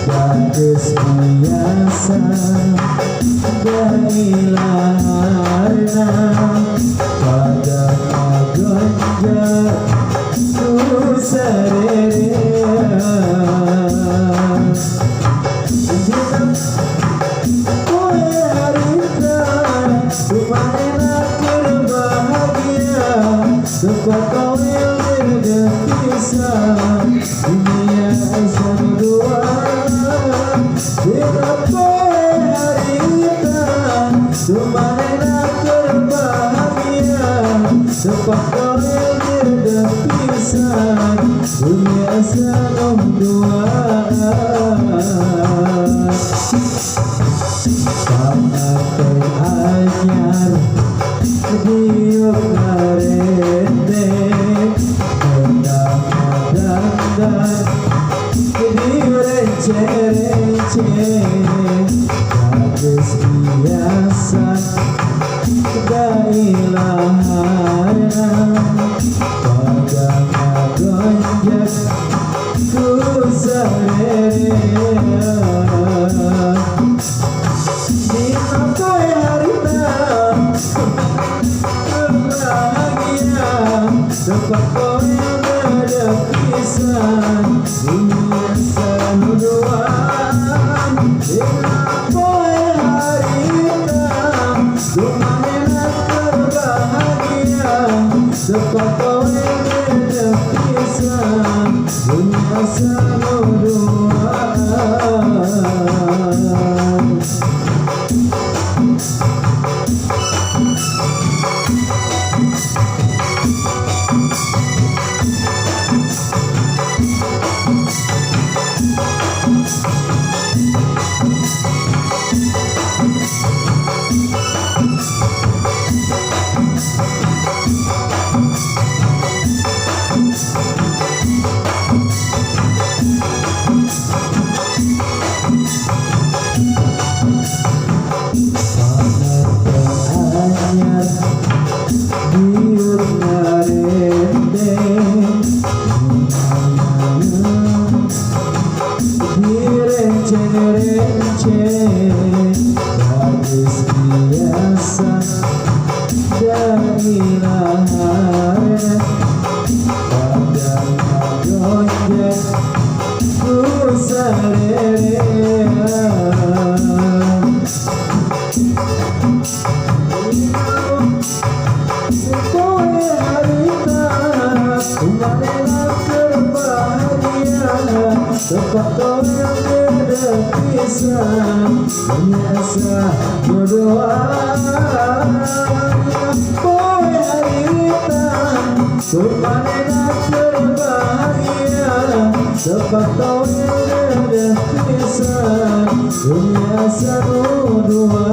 Bagus biasa Dailarna pada magonjak ku serere Kowe harita Rumahnya berbahagia Tempat kau yang berpisah Dunia asal dua Kenapa harita Rumahnya berbahagia Tempat kau yang berpisah Dunia asal dua Pakai anyar Diuk karende Kendang-kendang Direce-rece Bagus biasa Dailarna pada magonjak ku serere Tempat kau yang berpisah Dunia sanuduan Kenapa harita Rumahnya berbahagia Tempat kau yang berpisah Dunia sanuduan Bagus biasa Dailarna pada magonjak ku serere Kowe harita Rumahnya berbahagia Tempat kau yang berpisah Biasa berdoa Kowe harita Rumahnya berbahagia Tempat kau yang berpisah Biasa berdoa